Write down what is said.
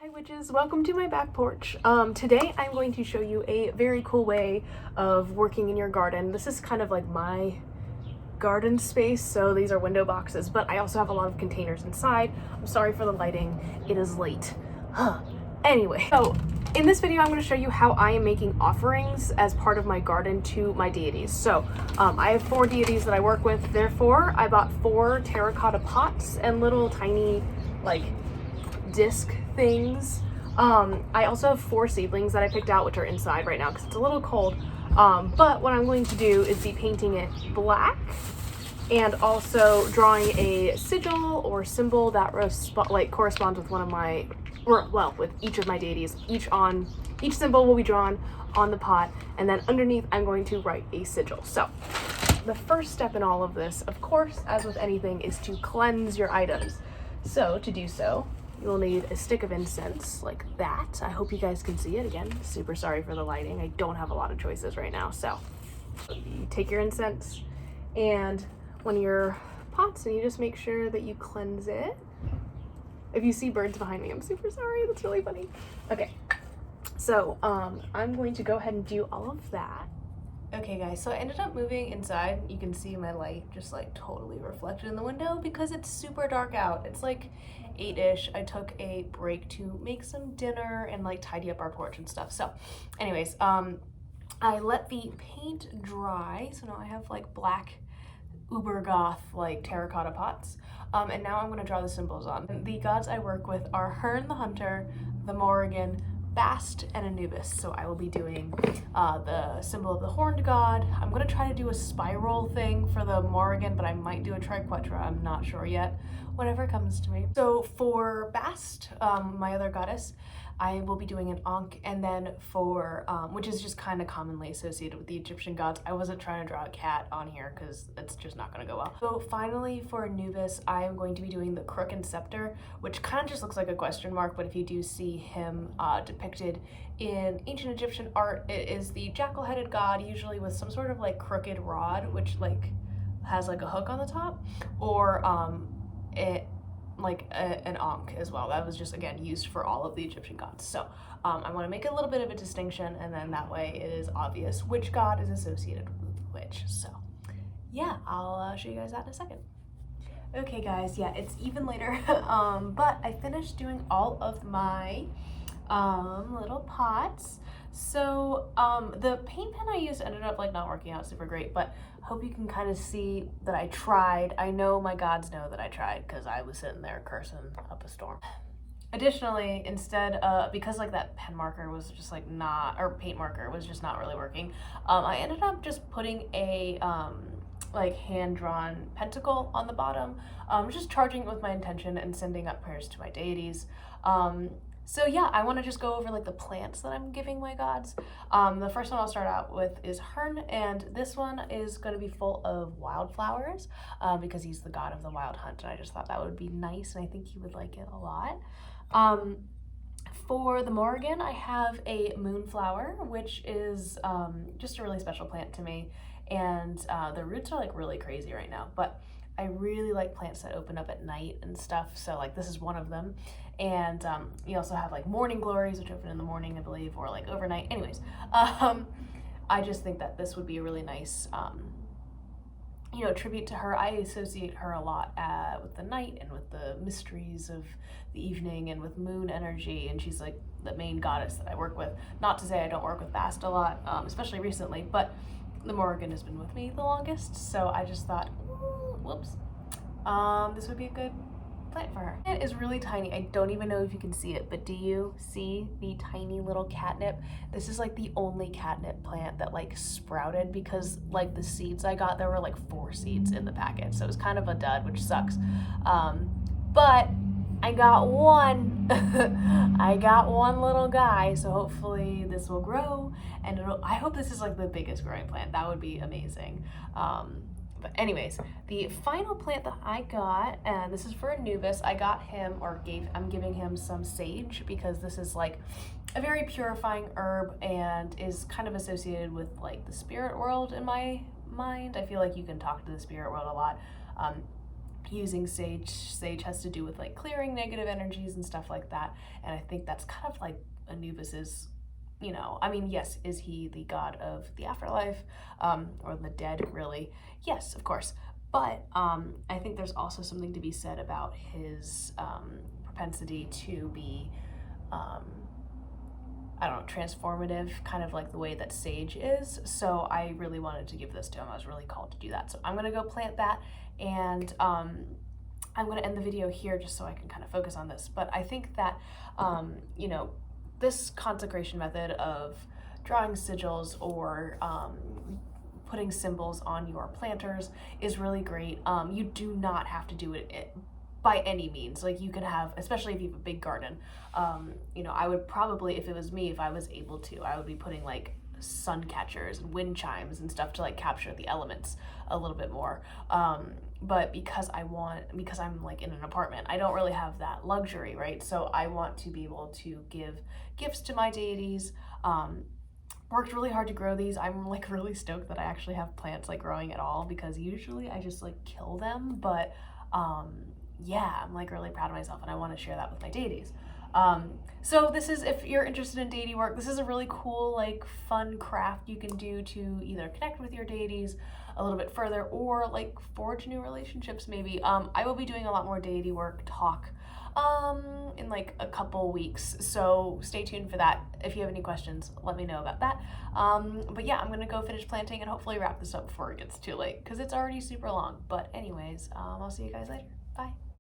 Hi witches, welcome to my back porch. Today I'm going to show you a very cool way of working in your garden. This is kind of like my garden space, so these are window boxes, but I also have a lot of containers inside. I'm sorry for the lighting, it is late. Anyway, so in this video I'm going to show you how I am making offerings as part of my garden to my deities. So I have 4 deities that I work with, therefore I bought 4 terracotta pots and little tiny like disc things. I also have 4 seedlings that I picked out, which are inside right now because it's a little cold. But what I'm going to do is be painting it black and also drawing a sigil or symbol that corresponds with one of my, with each of my deities. Each symbol will be drawn on the pot, and then underneath I'm going to write a sigil. So the first step in all of this, of course, as with anything, is to cleanse your items. So to do so, you'll need a stick of incense like that. I hope you guys can see it. Again, super sorry for the lighting. I don't have a lot of choices right now. So you take your incense and one of your pots and you just make sure that you cleanse it. If you see birds behind me, I'm super sorry. That's really funny. Okay, so I'm going to go ahead and do all of that. Okay guys, so I ended up moving inside. You can see my light just like totally reflected in the window because it's super dark out. It's like 8-ish. I took a break to make some dinner and like tidy up our porch and stuff. So anyways, I let the paint dry. So now I have like black uber goth like terracotta pots. And now I'm gonna draw the symbols on. The gods I work with are Hearn the Hunter, the Morrigan, Bast, and Anubis. So I will be doing the symbol of the horned god. I'm gonna try to do a spiral thing for the Morrigan, but I might do a triquetra. I'm not sure yet. Whatever comes to me. So for Bast, my other goddess, I will be doing an Ankh, and then for, which is just kind of commonly associated with the Egyptian gods. I wasn't trying to draw a cat on here because it's just not going to go well. So finally for Anubis, I am going to be doing the crook and scepter, which kind of just looks like a question mark, but if you do see him depicted in ancient Egyptian art, it is the jackal-headed god, usually with some sort of like crooked rod, which like has like a hook on the top, or an Ankh as well. That was just, again, used for all of the Egyptian gods. So I want to make a little bit of a distinction, and then that way it is obvious which god is associated with which. So yeah, I'll show you guys that in a second. Okay guys, yeah, it's even later, but I finished doing all of my little pots. So the paint pen I used ended up like not working out super great, but hope you can kind of see that I tried. I know my gods know that I tried because I was sitting there cursing up a storm. Additionally, instead, because like that pen marker was just like paint marker was just not really working, I ended up just putting a like hand-drawn pentacle on the bottom, just charging it with my intention and sending up prayers to my deities. So yeah, I want to just go over like the plants that I'm giving my gods. The first one I'll start out with is Hearn, and this one is going to be full of wildflowers because he's the god of the wild hunt, and I just thought that would be nice, and I think he would like it a lot. For the Morrigan, I have a moonflower, which is just a really special plant to me, and the roots are like really crazy right now, but I really like plants that open up at night and stuff, so like this is one of them. And you also have like morning glories, which open in the morning, I believe, or like overnight. Anyways, I just think that this would be a really nice tribute to her. I associate her a lot with the night and with the mysteries of the evening and with moon energy, and she's like the main goddess that I work with. Not to say I don't work with Bast a lot, especially recently, but the Morrigan has been with me the longest, so I just thought, whoops, this would be a good plant for her. It is really tiny. I don't even know if you can see it, but do you see the tiny little catnip? This is like the only catnip plant that like sprouted because like the seeds I got, there were like 4 seeds in the packet, so it was kind of a dud, which sucks. But I got one. I got one little guy, so hopefully this will grow, and I hope this is like the biggest growing plant. That would be amazing. But anyways, the final plant that I got, and this is for Anubis, I'm giving him some sage because this is like a very purifying herb and is kind of associated with like the spirit world in my mind. I feel like you can talk to the spirit world a lot. using sage. Sage has to do with like clearing negative energies and stuff like that. And I think that's kind of like Anubis's, you know, I mean, yes, is he the god of the afterlife, or the dead, really? Yes, of course. But I think there's also something to be said about his propensity to be, I don't know, transformative, kind of like the way that sage is. So I really wanted to give this to him. I was really called to do that. So I'm gonna go plant that, and I'm gonna end the video here just so I can kind of focus on this. But I think that, you know, this consecration method of drawing sigils or putting symbols on your planters is really great. You do not have to do it by any means. Like, you could have, especially if you have a big garden, you know, I would probably, if it was me, if I was able to, I would be putting like sun catchers and wind chimes and stuff to like capture the elements a little bit more. But because I'm like in an apartment, I don't really have that luxury, right? So I want to be able to give gifts to my deities. Worked really hard to grow these. I'm like really stoked that I actually have plants like growing at all, because usually I just like kill them. But yeah, I'm like really proud of myself, and I want to share that with my deities. So this is, if you're interested in deity work, this is a really cool, like, fun craft you can do to either connect with your deities a little bit further, or like forge new relationships maybe. I will be doing a lot more deity work talk in like a couple weeks, so stay tuned for that. If you have any questions, let me know about that. But yeah, I'm gonna go finish planting and hopefully wrap this up before it gets too late, because it's already super long. But anyways, I'll see you guys later. Bye.